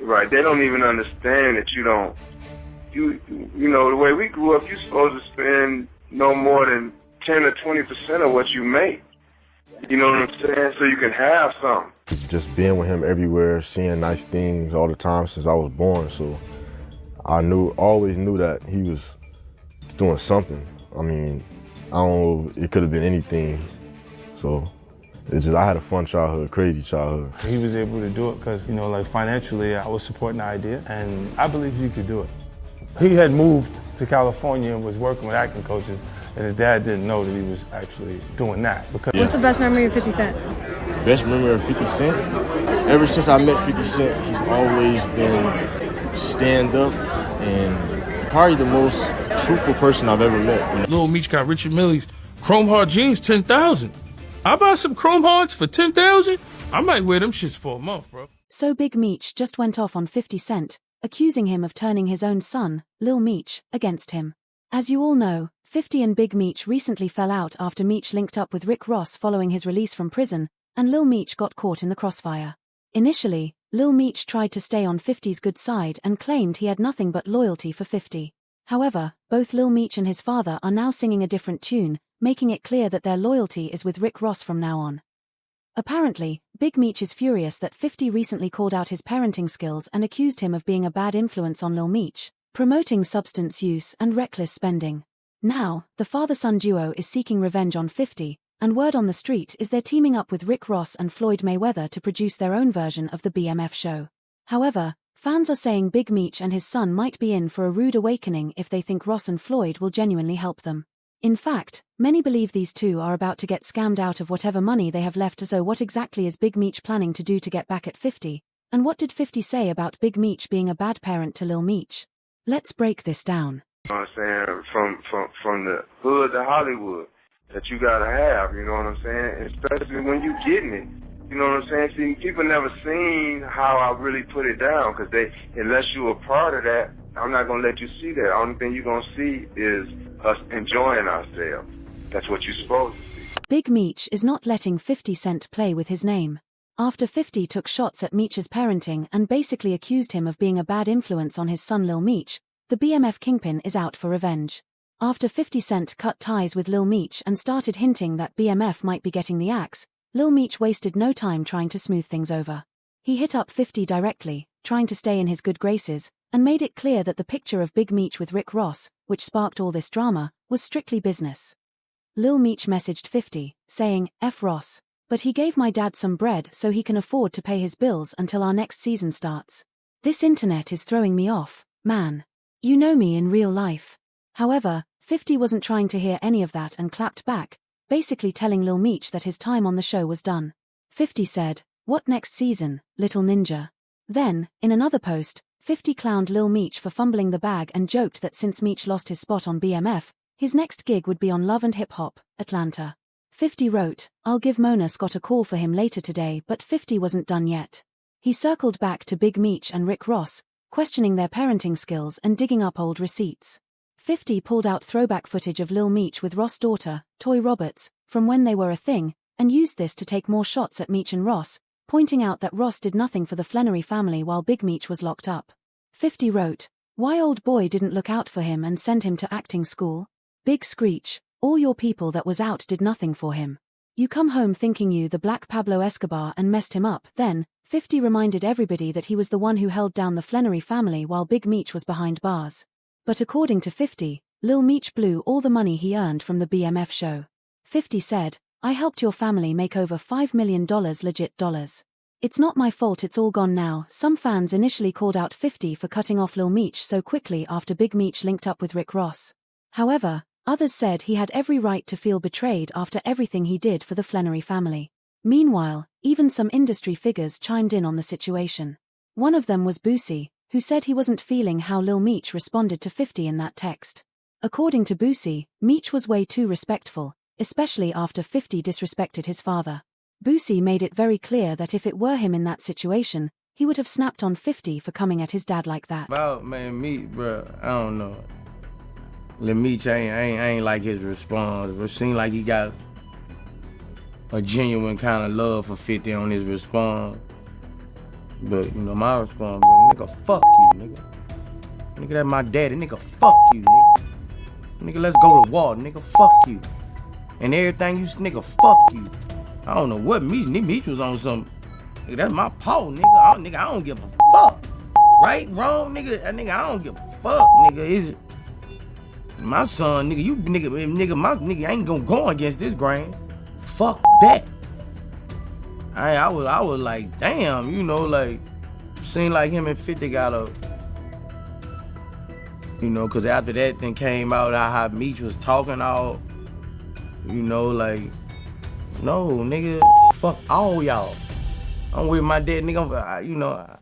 Right. They don't even understand that you don't. You know, the way we grew up, you're supposed to spend no more than 10 or 20% of what you make. You know what I'm saying? So you can have something. Just being with him everywhere, seeing nice things all the time since I was born. So I always knew that he was doing something. I mean, I don't know, it could have been anything. So I had a fun childhood, crazy childhood. He was able to do it because, you know, like financially, I was supporting the idea, and I believe he could do it. He had moved to California and was working with acting coaches, and his dad didn't know that he was actually doing that. What's the best memory of 50 Cent? Best memory of 50 Cent? Ever since I met 50 Cent, he's always been stand-up and probably the most truthful person I've ever met. Lil Meech got Richard Millie's Chrome Heart jeans, 10,000. I buy some Chrome Hearts for 10,000? I might wear them shits for a month, bro. So Big Meech just went off on 50 Cent, accusing him of turning his own son, Lil Meech, against him. As you all know, 50 and Big Meech recently fell out after Meech linked up with Rick Ross following his release from prison, and Lil Meech got caught in the crossfire. Initially, Lil Meech tried to stay on 50's good side and claimed he had nothing but loyalty for 50. However, both Lil Meech and his father are now singing a different tune, making it clear that their loyalty is with Rick Ross from now on. Apparently, Big Meech is furious that 50 recently called out his parenting skills and accused him of being a bad influence on Lil Meech, promoting substance use and reckless spending. Now, the father-son duo is seeking revenge on 50, and word on the street is they're teaming up with Rick Ross and Floyd Mayweather to produce their own version of the BMF show. However, fans are saying Big Meech and his son might be in for a rude awakening if they think Ross and Floyd will genuinely help them. In fact, many believe these two are about to get scammed out of whatever money they have left. So what exactly is Big Meech planning to do to get back at 50? And what did 50 say about Big Meech being a bad parent to Lil Meech? Let's break this down. You know what I'm saying? From the hood to Hollywood that you gotta have, you know what I'm saying? Especially when you getting it. You know what I'm saying? See, people never seen how I really put it down, because unless you were part of that, I'm not gonna let you see that. The only thing you're gonna see is us enjoying ourselves. That's what you're supposed to see. Big Meech is not letting 50 Cent play with his name. After 50 took shots at Meech's parenting and basically accused him of being a bad influence on his son Lil Meech, the BMF kingpin is out for revenge. After 50 Cent cut ties with Lil Meech and started hinting that BMF might be getting the axe, Lil Meech wasted no time trying to smooth things over. He hit up 50 directly, trying to stay in his good graces, and made it clear that the picture of Big Meech with Rick Ross, which sparked all this drama, was strictly business. Lil Meech messaged 50, saying, "F Ross, but he gave my dad some bread so he can afford to pay his bills until our next season starts. This internet is throwing me off, man. You know me in real life." However, 50 wasn't trying to hear any of that and clapped back, basically telling Lil Meech that his time on the show was done. 50 said, "What next season, little ninja?" Then, in another post, 50 clowned Lil Meech for fumbling the bag and joked that since Meech lost his spot on BMF, his next gig would be on Love and Hip Hop, Atlanta. 50 wrote, "I'll give Mona Scott a call for him later today," but 50 wasn't done yet. He circled back to Big Meech and Rick Ross, questioning their parenting skills and digging up old receipts. 50 pulled out throwback footage of Lil Meech with Ross' daughter, Toy Roberts, from when they were a thing, and used this to take more shots at Meech and Ross, pointing out that Ross did nothing for the Flannery family while Big Meech was locked up. 50 wrote, "Why old boy didn't look out for him and send him to acting school? Big screech, all your people that was out did nothing for him. You come home thinking you the black Pablo Escobar and messed him up." Then, 50 reminded everybody that he was the one who held down the Flannery family while Big Meech was behind bars. But according to 50, Lil Meech blew all the money he earned from the BMF show. 50 said, "I helped your family make over $5 million legit dollars. It's not my fault it's all gone now." Some fans initially called out 50 for cutting off Lil Meech so quickly after Big Meech linked up with Rick Ross. However, others said he had every right to feel betrayed after everything he did for the Flannery family. Meanwhile, even some industry figures chimed in on the situation. One of them was Boosie, who said he wasn't feeling how Lil Meech responded to 50 in that text. According to Boosie, Meech was way too respectful, especially after 50 disrespected his father. Boosie made it very clear that if it were him in that situation, he would have snapped on 50 for coming at his dad like that. About, man, Meech, bro, I don't know. Lil Meech, I ain't like his response. It seemed like he got a genuine kind of love for 50 on his response. But, you know, my response was, nigga, fuck you, nigga. Nigga, that's my daddy. Nigga, fuck you, nigga. Nigga, let's go to war. Nigga, fuck you. And everything you, nigga, fuck you. I don't know what Meech was on some. Nigga, that's my paw, nigga. I don't give a fuck. Right, wrong, nigga. I don't give a fuck, nigga. Is it my son, nigga? You, nigga, my nigga ain't gonna go against this grain. Fuck that. I was like, damn, you know, like, seemed like him and 50 got a, you know, cause after that then came out how Meech was talking all, you know, like, no, nigga, fuck all y'all. I'm with my dad, nigga, you know,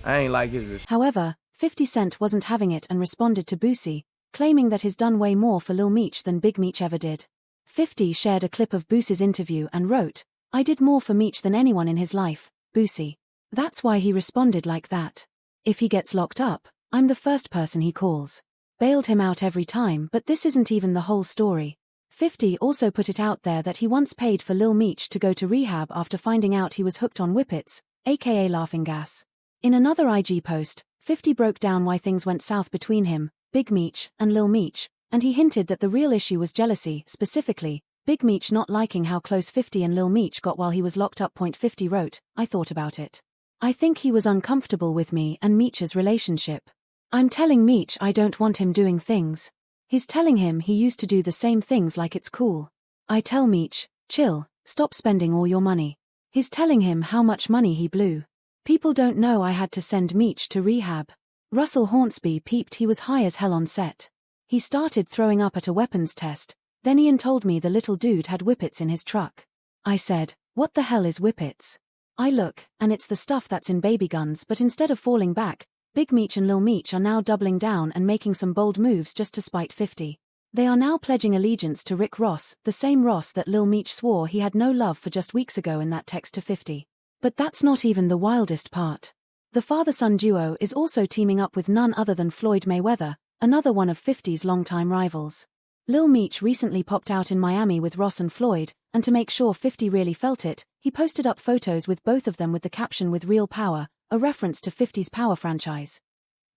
I ain't like his. However, 50 Cent wasn't having it and responded to Boosie, claiming that he's done way more for Lil Meech than Big Meech ever did. 50 shared a clip of Boosie's interview and wrote, "I did more for Meech than anyone in his life, Boosie. That's why he responded like that. If he gets locked up, I'm the first person he calls. Bailed him out every time, but this isn't even the whole story." 50 also put it out there that he once paid for Lil Meech to go to rehab after finding out he was hooked on whippets, aka laughing gas. In another IG post, 50 broke down why things went south between him, Big Meech, and Lil Meech, and he hinted that the real issue was jealousy, specifically, Big Meech not liking how close 50 and Lil Meech got while he was locked up. 50 wrote, "I thought about it. I think he was uncomfortable with me and Meech's relationship. I'm telling Meech I don't want him doing things. He's telling him he used to do the same things like it's cool. I tell Meech, chill, stop spending all your money. He's telling him how much money he blew. People don't know I had to send Meech to rehab. Russell Hornsby peeped he was high as hell on set. He started throwing up at a weapons test, then Ian told me the little dude had whippets in his truck. I said, what the hell is whippets? I look, and it's the stuff that's in baby guns, but instead of falling back, Big Meech and Lil Meech are now doubling down and making some bold moves just to spite 50. They are now pledging allegiance to Rick Ross, the same Ross that Lil Meech swore he had no love for just weeks ago in that text to 50. But that's not even the wildest part. The father-son duo is also teaming up with none other than Floyd Mayweather, another one of 50's longtime rivals. Lil Meech recently popped out in Miami with Ross and Floyd, and to make sure 50 really felt it, he posted up photos with both of them with the caption "with real power," a reference to 50's Power franchise.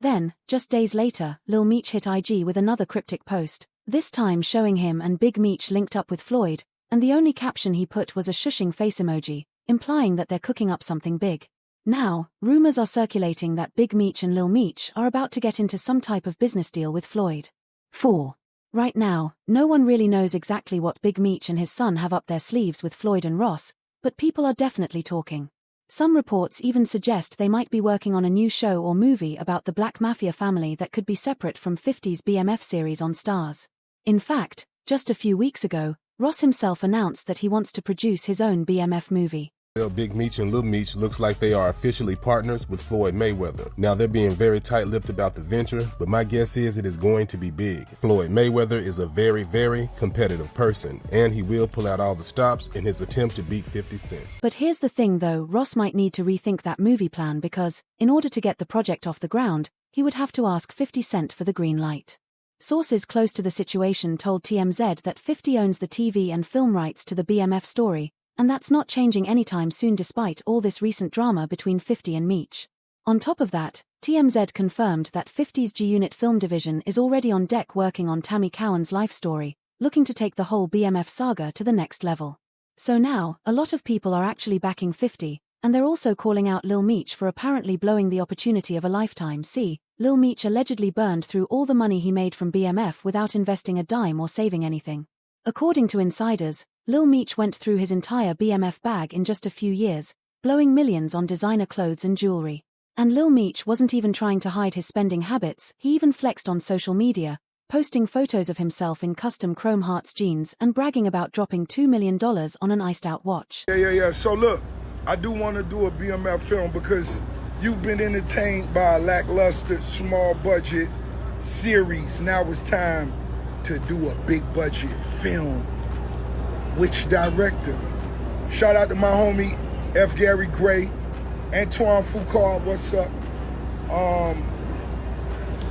Then, just days later, Lil Meech hit IG with another cryptic post, this time showing him and Big Meech linked up with Floyd, and the only caption he put was a shushing face emoji, implying that they're cooking up something big. Now, rumors are circulating that Big Meech and Lil Meech are about to get into some type of business deal with Floyd. 4. Right now, no one really knows exactly what Big Meech and his son have up their sleeves with Floyd and Ross, but people are definitely talking. Some reports even suggest they might be working on a new show or movie about the Black Mafia family that could be separate from 50's BMF series on Starz. In fact, just a few weeks ago, Ross himself announced that he wants to produce his own BMF movie. Big Meech and Lil Meech looks like they are officially partners with Floyd Mayweather. Now they're being very tight-lipped about the venture, but my guess is it is going to be big. Floyd Mayweather is a very, very competitive person, and he will pull out all the stops in his attempt to beat 50 Cent. But here's the thing though, Ross might need to rethink that movie plan because, in order to get the project off the ground, he would have to ask 50 Cent for the green light. Sources close to the situation told TMZ that 50 owns the TV and film rights to the BMF story, and that's not changing anytime soon despite all this recent drama between 50 and Meech. On top of that, TMZ confirmed that 50's G-Unit film division is already on deck working on Tammy Cowan's life story, looking to take the whole BMF saga to the next level. So now, a lot of people are actually backing 50, and they're also calling out Lil Meech for apparently blowing the opportunity of a lifetime. See, Lil Meech allegedly burned through all the money he made from BMF without investing a dime or saving anything. According to insiders, Lil Meech went through his entire BMF bag in just a few years, blowing millions on designer clothes and jewelry. And Lil Meech wasn't even trying to hide his spending habits, he even flexed on social media, posting photos of himself in custom Chrome Hearts jeans and bragging about dropping $2 million on an iced-out watch. Yeah. So look, I do want to do a BMF film because you've been entertained by a lackluster, small-budget series. Now it's time to do a big-budget film. Which director? Shout out to my homie F. Gary Gray, Antoine Foucault, what's up?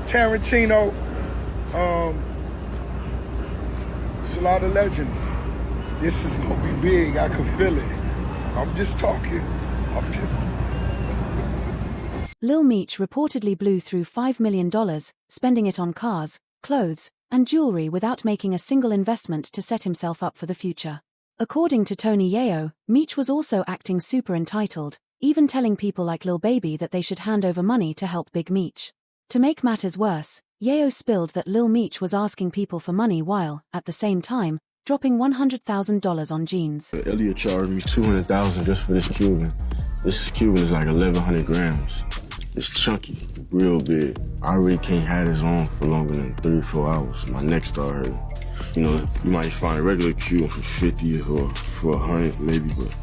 Tarantino. It's a lot of legends. This is gonna be big. I can feel it. I'm just talking. Lil Meech reportedly blew through $5 million, spending it on cars, clothes, and jewelry without making a single investment to set himself up for the future. According to Tony Yayo, Meech was also acting super entitled, even telling people like Lil Baby that they should hand over money to help Big Meech. To make matters worse, Yayo spilled that Lil Meech was asking people for money while, at the same time, dropping $100,000 on jeans. Elliot charged me $200,000 just for this Cuban. This Cuban is like 1,100 grams. It's chunky, real big. I really can't have this on for longer than 3 or 4 hours. My neck started hurting. You know, you might find a regular Cuban for 50 or for 100 maybe, but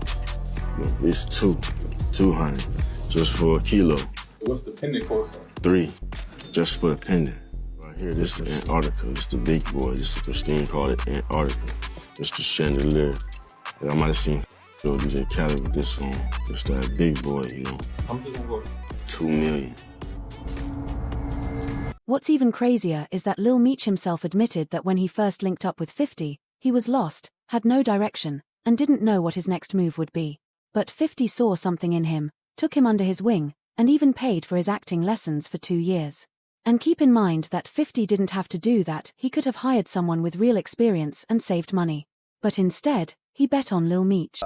you know, it's 200 just for a kilo. What's the pendant cost? 3, just for the pendant. Right here, this is Antarctica. It's the big boy. This is Christine called it Antarctica. It's the chandelier. And I might have seen DJ Khaled with this on. It's that big boy, you know. How much is it worth? $2 million. What's even crazier is that Lil Meech himself admitted that when he first linked up with 50, he was lost, had no direction, and didn't know what his next move would be. But 50 saw something in him, took him under his wing, and even paid for his acting lessons for 2 years. And keep in mind that 50 didn't have to do that. He could have hired someone with real experience and saved money. But instead, he bet on Lil Meech.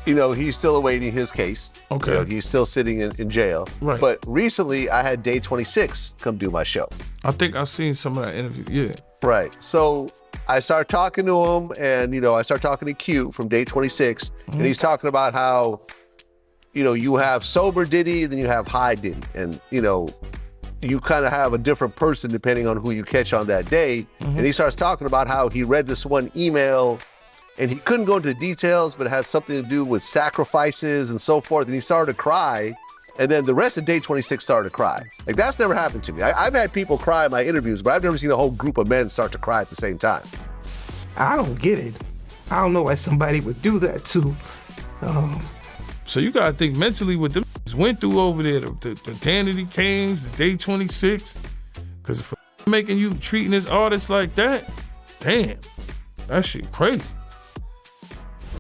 You know, he's still awaiting his case. Okay. You know, he's still sitting in jail. Right. But recently, I had Day 26 come do my show. I think I've seen some of that interview, yeah. Right. So I started talking to him, and, you know, I started talking to Q from Day 26, and he's talking about how, you know, you have sober Diddy, then you have high Diddy. And, you know, you kind of have a different person depending on who you catch on that day. And he starts talking about how he read this one email, and he couldn't go into the details, but it had something to do with sacrifices and so forth. And he started to cry. And then the rest of Day 26 started to cry. Like, that's never happened to me. I've had people cry in my interviews, but I've never seen a whole group of men start to cry at the same time. I don't get it. I don't know why somebody would do that to. So you gotta think mentally what them went through over there, the Danity Kings, the Day 26. Because for making you treating this artist like that, damn, that shit crazy.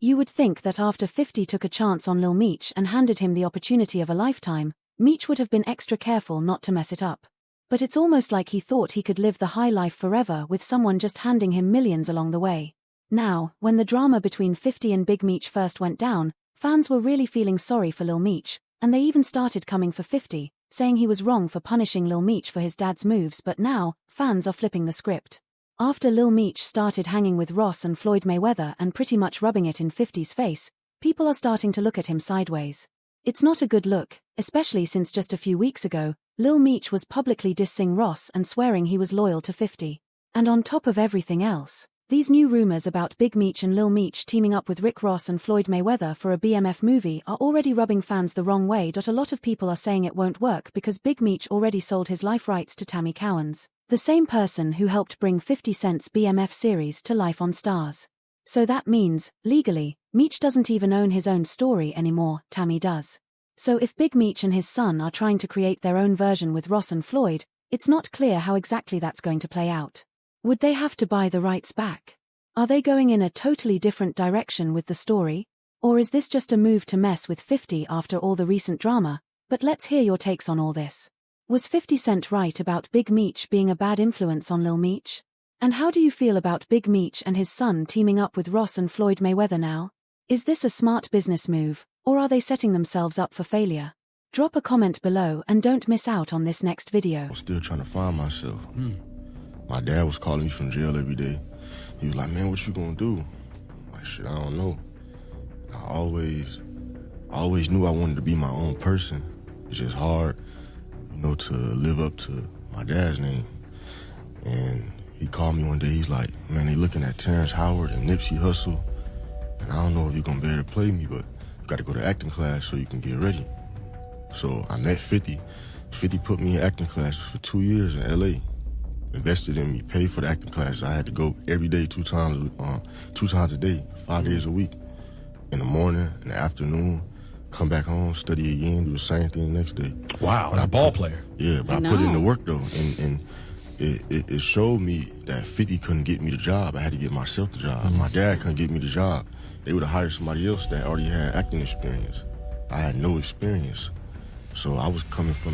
You would think that after 50 took a chance on Lil Meech and handed him the opportunity of a lifetime, Meech would have been extra careful not to mess it up. But it's almost like he thought he could live the high life forever with someone just handing him millions along the way. Now, when the drama between 50 and Big Meech first went down, fans were really feeling sorry for Lil Meech, and they even started coming for 50, saying he was wrong for punishing Lil Meech for his dad's moves. But now, fans are flipping the script. After Lil Meech started hanging with Ross and Floyd Mayweather and pretty much rubbing it in 50's face, people are starting to look at him sideways. It's not a good look, especially since just a few weeks ago, Lil Meech was publicly dissing Ross and swearing he was loyal to 50. And on top of everything else, these new rumors about Big Meech and Lil Meech teaming up with Rick Ross and Floyd Mayweather for a BMF movie are already rubbing fans the wrong way. A lot of people are saying it won't work because Big Meech already sold his life rights to Tammy Cowens, the same person who helped bring 50 Cent's BMF series to life on Stars. So that means, legally, Meech doesn't even own his own story anymore, Tammy does. So if Big Meech and his son are trying to create their own version with Ross and Floyd, it's not clear how exactly that's going to play out. Would they have to buy the rights back? Are they going in a totally different direction with the story? Or is this just a move to mess with 50 after all the recent drama? But let's hear your takes on all this. Was 50 Cent right about Big Meech being a bad influence on Lil Meech? And how do you feel about Big Meech and his son teaming up with Ross and Floyd Mayweather now? Is this a smart business move, or are they setting themselves up for failure? Drop a comment below and don't miss out on this next video. I'm still trying to find myself. My dad was calling me from jail every day. He was like, man, what you gonna do? I'm like, shit, I don't know. I always knew I wanted to be my own person. It's just hard, you know, to live up to my dad's name. And he called me one day, he's like, man, they looking at Terrence Howard and Nipsey Hussle, and I don't know if you're gonna be able to play me, but you gotta go to acting class so you can get ready. So I met 50. 50 put me in acting classes for 2 years in LA. Invested in me, paid for the acting classes. I had to go every day, 2 times a day, 5 days a week. In the morning, in the afternoon, come back home, study again, do the same thing the next day. Wow, but a ball player. Yeah, but I put in the work though, and it showed me that 50 couldn't get me the job. I had to get myself the job. My dad couldn't get me the job. They would have hired somebody else that already had acting experience. I had no experience. So I was coming from